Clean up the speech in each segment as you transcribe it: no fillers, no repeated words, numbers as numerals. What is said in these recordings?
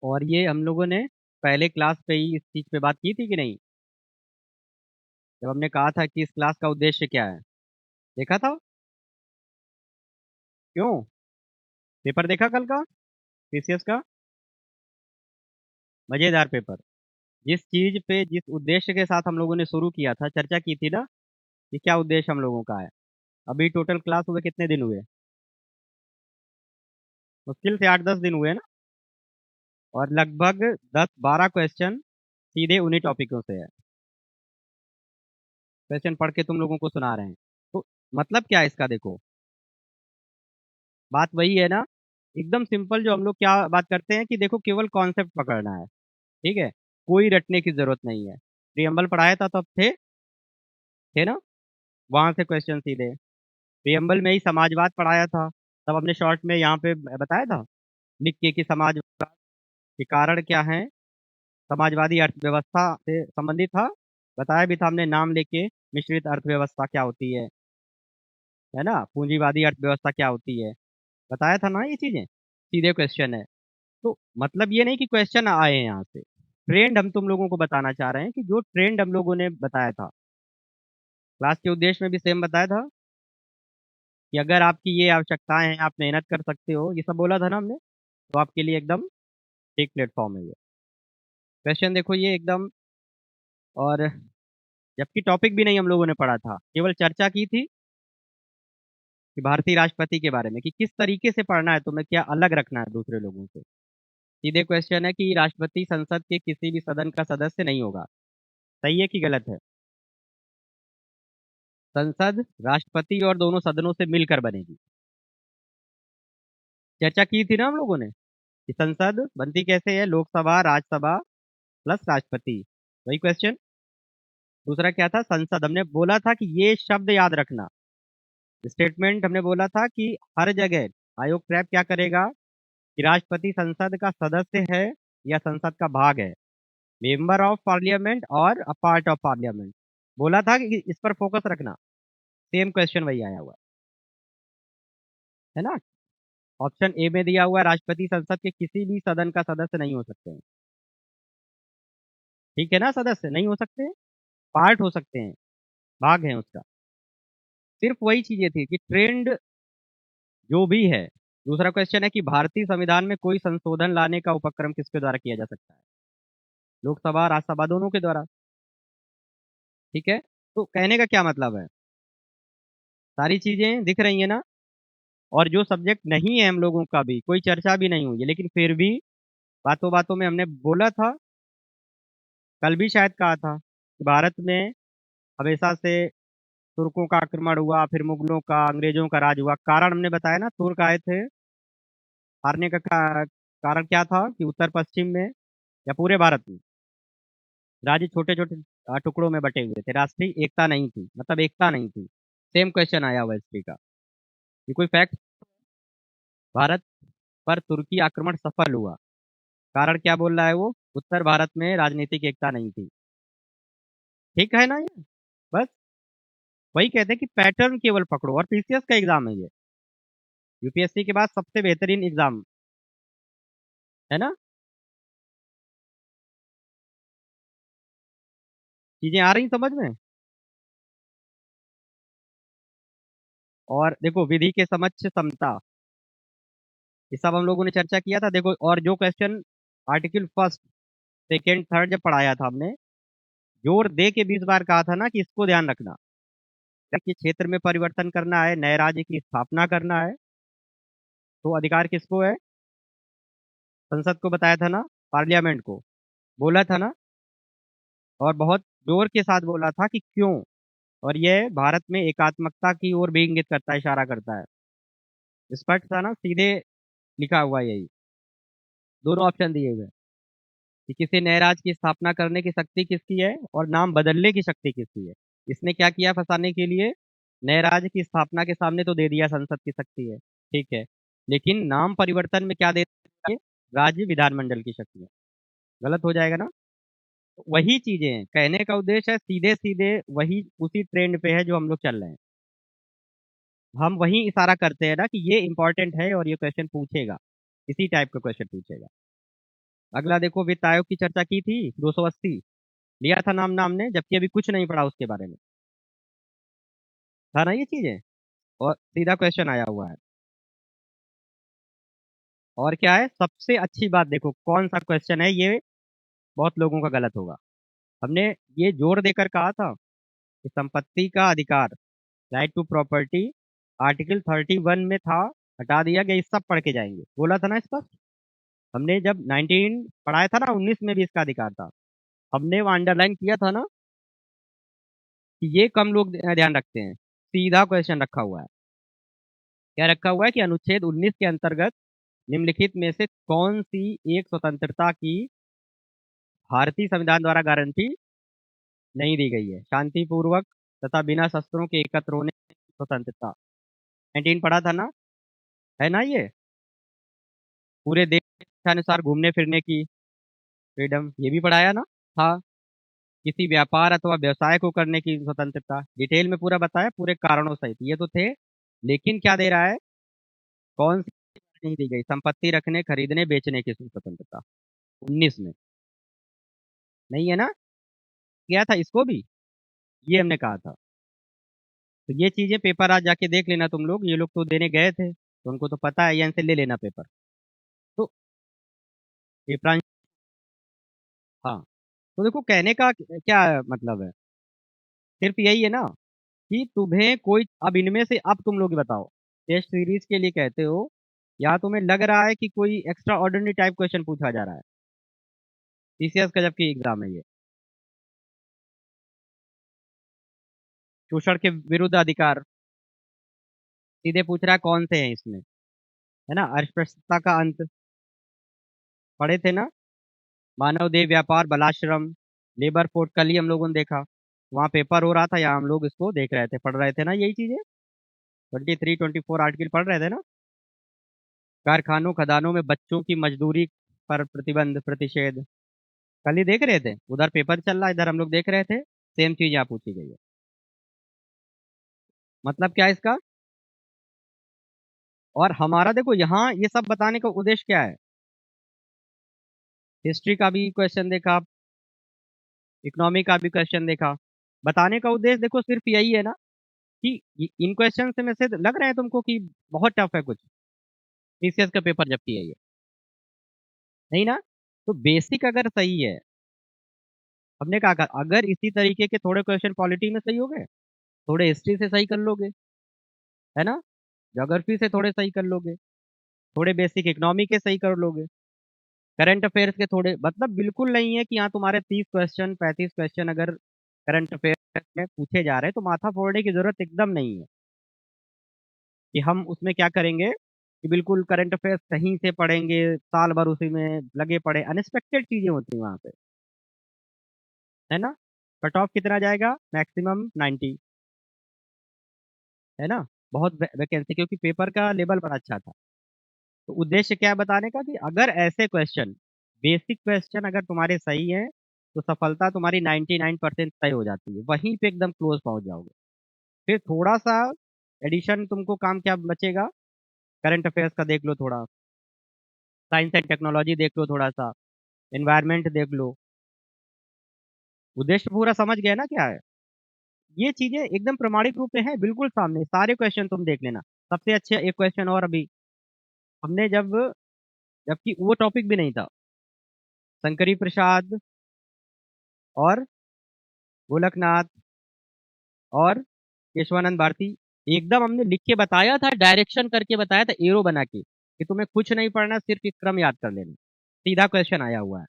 और ये हम लोगों ने पहले क्लास पे ही इस चीज पे बात की थी कि नहीं? जब हमने कहा था कि इस क्लास का उद्देश्य क्या है, देखा था? क्यों? पेपर देखा कल का पीसीएस का? मजेदार पेपर। जिस चीज पे जिस उद्देश्य के साथ हम लोगों ने शुरू किया था, चर्चा की थी ना कि क्या उद्देश्य हम लोगों का है। अभी टोटल क्लास हुए कितने दिन हुए? मुश्किल से 8-10 दिन हुए ना। और लगभग 10-12 क्वेश्चन सीधे उन्हीं टॉपिकों से है। क्वेश्चन पढ़ के तुम लोगों को सुना रहे हैं। तो मतलब क्या है इसका? देखो, बात वही है ना, एकदम सिंपल। जो हम लोग क्या बात करते हैं कि देखो, केवल कॉन्सेप्ट पकड़ना है। ठीक है, कोई रटने की जरूरत नहीं है। प्रियम्बल पढ़ाया था तब थे ना, वहां से क्वेश्चन सीधे। प्रियम्बल में ही समाजवाद पढ़ाया था, तब हमने शॉर्ट में यहाँ पे बताया था लिख के कि समाजवाद के कारण क्या है, समाजवादी अर्थव्यवस्था से संबंधित था। बताया भी था हमने नाम लेके, मिश्रित अर्थव्यवस्था क्या होती है ना, पूंजीवादी अर्थव्यवस्था क्या होती है, बताया था ना ये चीजें। सीधे क्वेश्चन है। तो मतलब ये नहीं कि क्वेश्चन आए हैं यहाँ से, ट्रेंड हम तुम लोगों को बताना चाह रहे हैं कि जो ट्रेंड हम लोगों ने बताया था क्लास के उद्देश्य में भी सेम बताया था कि अगर आपकी ये आवश्यकताएं हैं, आप मेहनत कर सकते हो, ये सब बोला था ना हमने। तो आपके लिए एकदम ठीक प्लेटफॉर्म है ये। क्वेश्चन देखो ये एकदम। और जबकि टॉपिक भी नहीं हम लोगों ने पढ़ा था, केवल चर्चा की थी कि भारतीय राष्ट्रपति के बारे में, कि किस तरीके से पढ़ना है, तुम्हें क्या अलग रखना है दूसरे लोगों से। सीधे क्वेश्चन है कि राष्ट्रपति संसद के किसी भी सदन का सदस्य नहीं होगा। सही है कि गलत है? संसद राष्ट्रपति और दोनों सदनों से मिलकर बनेगी। चर्चा की थी ना हम लोगों ने कि संसद बनती कैसे है, लोकसभा राज्यसभा प्लस राष्ट्रपति। वही क्वेश्चन। दूसरा क्या था? संसद हमने बोला था कि ये शब्द याद रखना। स्टेटमेंट हमने बोला था कि हर जगह आयोग ट्रैप क्या करेगा कि राष्ट्रपति संसद का सदस्य है या संसद का भाग है, मेंबर ऑफ पार्लियामेंट और अ पार्ट ऑफ पार्लियामेंट। बोला था कि इस पर फोकस रखना। सेम क्वेश्चन वही आया हुआ है ना। ऑप्शन ए में दिया हुआ है, राष्ट्रपति संसद के किसी भी सदन का सदस्य नहीं हो सकते हैं। ठीक है ना, सदस्य नहीं हो सकते, पार्ट हो सकते हैं, भाग है उसका। सिर्फ वही चीजें थी कि ट्रेंड जो भी है। दूसरा क्वेश्चन है कि भारतीय संविधान में कोई संशोधन लाने का उपक्रम किसके द्वारा किया जा सकता है? लोकसभा राज्यसभा दोनों के द्वारा। ठीक है। तो कहने का क्या मतलब है, सारी चीजें दिख रही है ना। और जो सब्जेक्ट नहीं है हम लोगों का, भी कोई चर्चा भी नहीं हुई है, लेकिन फिर भी बातों बातों में हमने बोला था, कल भी शायद कहा था कि भारत में हमेशा से तुर्कों का आक्रमण हुआ, फिर मुगलों का, अंग्रेजों का राज हुआ। कारण हमने बताया ना, तुर्क आए थे। हारने का कारण क्या था कि उत्तर पश्चिम में या पूरे भारत में राज्य छोटे छोटे टुकड़ों में बटे हुए थे, राष्ट्रीय एकता नहीं थी, मतलब एकता नहीं थी। सेम क्वेश्चन आया हुआ हिस्ट्री का। ये कोई फैक्ट? भारत पर तुर्की आक्रमण सफल हुआ, कारण क्या बोल रहा है वो? उत्तर भारत में राजनीतिक एकता नहीं थी। ठीक है ना ये? बस वही कहते हैं कि पैटर्न केवल पकड़ो। और पीसीएस का एग्जाम है ये, यूपीएससी के बाद सबसे बेहतरीन एग्जाम है ना। चीजें आ रही समझ में। और देखो, विधि के समक्ष समता, ये सब हम लोगों ने चर्चा किया था। देखो, और जो question article first second third जब पढ़ाया था हमने, जोर दे के 20 बार कहा था ना कि इसको ध्यान रखना कि क्षेत्र में परिवर्तन करना है, नए राज्य की स्थापना करना है, तो अधिकार किसको है? संसद को बताया था ना, पार्लियामेंट को बोला था ना। और बहुत जोर के साथ बोला था कि क्यों। और यह भारत में एकात्मकता की ओर भी इंगित करता है, इशारा करता है। स्पष्ट था ना, सीधे लिखा हुआ है यही। दोनों ऑप्शन दिए हुए हैं कि किसी नए राज्य की स्थापना करने की शक्ति किसकी है और नाम बदलने की शक्ति किसकी है। इसने क्या किया फंसाने के लिए? नए राज्य की स्थापना के सामने तो दे दिया संसद की शक्ति है, ठीक है, लेकिन नाम परिवर्तन में क्या दे दिया है? राज्य विधानमंडल की शक्ति है। गलत हो जाएगा ना। तो वही चीजें हैं, कहने का उद्देश्य है सीधे सीधे वही उसी ट्रेंड पे है जो हम लोग चल रहे हैं। हम वही इशारा करते हैं ना कि ये इंपॉर्टेंट है और ये क्वेश्चन पूछेगा, इसी टाइप का क्वेश्चन पूछेगा। अगला देखो, वित्त आयोग की चर्चा की थी 280, लिया था नाम नाम ने, जबकि अभी कुछ नहीं पढ़ा उसके बारे में। था ना ये चीजें। और सीधा क्वेश्चन आया हुआ है। और क्या है सबसे अच्छी बात, देखो कौन सा क्वेश्चन है ये, बहुत लोगों का गलत होगा। हमने ये जोर देकर कहा था कि संपत्ति का अधिकार, राइट टू प्रॉपर्टी, आर्टिकल 31 में था, हटा दिया गया, इस सब पढ़ के जाएंगे, बोला था ना स्पष्ट। हमने जब 19 पढ़ाया था ना, 19 में भी इसका अधिकार था। हमने वो अंडरलाइन किया था ना कि ये कम लोग ध्यान रखते हैं। सीधा क्वेश्चन रखा हुआ है। क्या रखा हुआ है कि अनुच्छेद 19 के अंतर्गत निम्नलिखित में से कौन सी एक स्वतंत्रता की भारतीय संविधान द्वारा गारंटी नहीं दी गई है? शांतिपूर्वक तथा बिना शस्त्रों के एकत्र होने की स्वतंत्रता। 19 पढ़ा था ना, है ना ये? पूरे देश के इच्छानुसार घूमने फिरने की फ्रीडम, ये भी पढ़ाया ना था। किसी व्यापार अथवा व्यवसाय को करने की स्वतंत्रता, डिटेल में पूरा बताया पूरे कारणों सहित, ये तो थे। लेकिन क्या दे रहा है, कौन सी नहीं दी गई? संपत्ति रखने, खरीदने, बेचने की स्वतंत्रता 19 में। नहीं है ना? किया था इसको भी, ये हमने कहा था। तो ये चीजें पेपर आज जाके देख लेना तुम लोग, ये लोग तो देने गए थे तो उनको तो पता है, यहाँ से ले लेना पेपर। तो पेपर, हाँ। तो देखो कहने का क्या मतलब है, सिर्फ यही है ना कि तुम्हें कोई, अब इनमें से अब तुम लोग बताओ, टेस्ट सीरीज के लिए कहते हो या तुम्हें लग रहा है कि कोई एक्स्ट्रा ऑर्डिनरी टाइप क्वेश्चन पूछा जा रहा है टीसीएस का, जबकि एग्जाम है ये। शोषण के विरुद्ध अधिकार, सीधे पूछ रहा है कौन से हैं इसमें, है ना? अस्पृश्यता का अंत, पढ़े थे ना? मानव देह व्यापार, बलाश्रम, लेबर कोड, कल ही हम लोगों ने देखा। वहाँ पेपर हो रहा था, यहाँ हम लोग इसको देख रहे थे, पढ़ रहे थे ना यही चीजें। 23-24 आर्टिकल पढ़ रहे थे ना। कारखानों खदानों में बच्चों की मजदूरी पर प्रतिबंध, प्रतिषेध, कल ही देख रहे थे। उधर पेपर चल रहा है, इधर हम लोग देख रहे थे, सेम चीज यहाँ पूछी गई है। मतलब क्या है इसका? और हमारा देखो यहाँ ये सब बताने का उद्देश्य क्या है, हिस्ट्री का भी क्वेश्चन देखा, इकोनॉमी का भी क्वेश्चन देखा, बताने का उद्देश्य देखो सिर्फ यही है ना कि इन क्वेश्चन से में से लग रहा है तुमको कि बहुत टफ है कुछ, टीसीएस का पेपर जबकि है ये, नहीं ना? तो बेसिक अगर सही है, हमने कहा अगर इसी तरीके के थोड़े क्वेश्चन पॉलिटी में सही हो गए, थोड़े हिस्ट्री से सही कर लोगे, है ना, ज्योग्राफी से थोड़े सही कर लोगे, थोड़े बेसिक इकोनॉमी के सही कर लोगे, करंट अफेयर्स के थोड़े, मतलब बिल्कुल नहीं है कि यहाँ तुम्हारे 30 क्वेश्चन 35 क्वेश्चन अगर करंट अफेयर्स में पूछे जा रहे हैं तो माथा फोड़ने की जरूरत एकदम नहीं है कि हम उसमें क्या करेंगे कि बिल्कुल करंट अफेयर्स कहीं से पढ़ेंगे, साल भर उसी में लगे पड़े, अनएक्सपेक्टेड चीजें होती हैं वहां पे, है ना? कट ऑफ कितना जाएगा? मैक्सिमम 90, है ना? बहुत वैकेंसी, क्योंकि पेपर का लेवल बड़ा अच्छा था। तो उद्देश्य क्या है बताने का कि अगर ऐसे क्वेश्चन, बेसिक क्वेश्चन अगर तुम्हारे सही है तो सफलता तुम्हारी 99% तय हो जाती है, वहीं पे एकदम क्लोज पहुंच जाओगे। फिर थोड़ा सा एडिशन तुमको काम क्या बचेगा, करंट अफेयर्स का देख लो थोड़ा, साइंस एंड टेक्नोलॉजी देख लो थोड़ा सा, एनवायरनमेंट देख लो। उद्देश्य पूरा समझ गए ना क्या है? ये चीजें एकदम प्रमाणिक रूप में है, बिल्कुल सामने सारे क्वेश्चन तुम देख लेना। सबसे अच्छे एक क्वेश्चन और अभी हमने जब, जबकि वो टॉपिक भी नहीं था, शंकरी प्रसाद और गोलकनाथ और केशवानंद भारती, एकदम हमने लिख के बताया था, डायरेक्शन करके बताया था एरो बना के कि तुम्हें कुछ नहीं पढ़ना, सिर्फ एक क्रम याद कर लेना। सीधा क्वेश्चन आया हुआ है,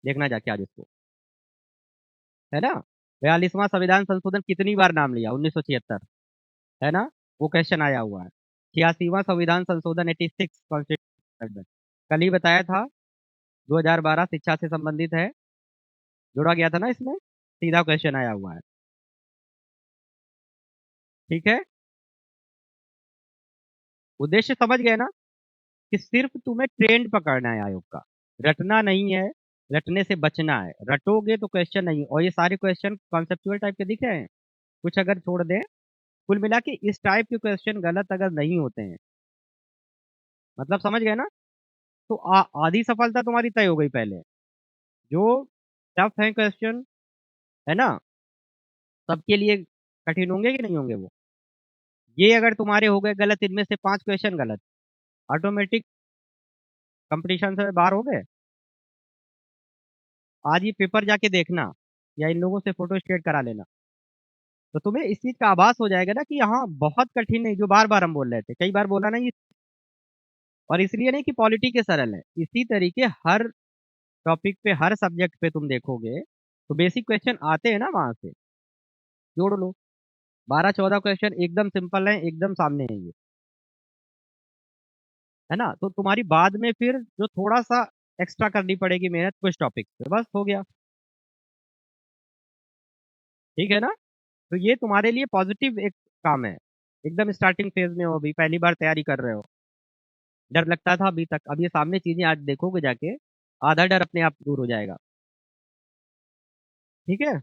देखना जाके आज इसको, है ना? 42वां संविधान संशोधन कितनी बार नाम लिया? 1976, है ना? वो क्वेश्चन आया हुआ है। 86वां संविधान संशोधन 86 कॉन्स्टिट्यूशन, कल ही बताया था, 2012 शिक्षा से संबंधित है, जोड़ा गया था ना इसमें, सीधा क्वेश्चन आया हुआ है। ठीक है, उद्देश्य समझ गए ना कि सिर्फ तुम्हें ट्रेंड पकड़ना है आयोग का, रटना नहीं है, रटने से बचना है। रटोगे तो क्वेश्चन नहीं, और ये सारे क्वेश्चन कॉन्सेप्चुअल टाइप के दिख रहे हैं, कुछ अगर छोड़ दें, कुल मिला के इस टाइप के क्वेश्चन गलत अगर नहीं होते हैं, मतलब समझ गए ना? तो आधी सफलता तुम्हारी तय हो गई पहले। जो टफ है क्वेश्चन, है ना, सबके लिए कठिन होंगे कि नहीं होंगे वो। ये अगर तुम्हारे हो गए गलत, इनमें से 5 क्वेश्चन गलत, ऑटोमेटिक कंपटीशन से बाहर हो गए। आज ये पेपर जाके देखना, या इन लोगों से फोटो स्टेट करा लेना, तो तुम्हें इस चीज का आभास हो जाएगा ना कि हाँ बहुत कठिन है, जो बार बार हम बोल रहे थे, कई बार बोला ना ये। और इसलिए नहीं कि पॉलिटी के सरल है, इसी तरीके हर टॉपिक पे, हर सब्जेक्ट पे तुम देखोगे तो बेसिक क्वेश्चन आते हैं ना वहां से, जोड़ लो। 12-14 क्वेश्चन एकदम सिंपल है, एकदम सामने है ये, है ना। तो तुम्हारी बाद में फिर जो थोड़ा सा एक्स्ट्रा करनी पड़ेगी मेहनत कुछ टॉपिक पे, बस हो गया। ठीक है ना। तो ये तुम्हारे लिए पॉजिटिव एक काम है। एकदम स्टार्टिंग फेज में हो, अभी पहली बार तैयारी कर रहे हो, डर लगता था अभी तक, अब ये सामने चीजें आज देखोगे जाके, आधा डर अपने आप दूर हो जाएगा। ठीक है।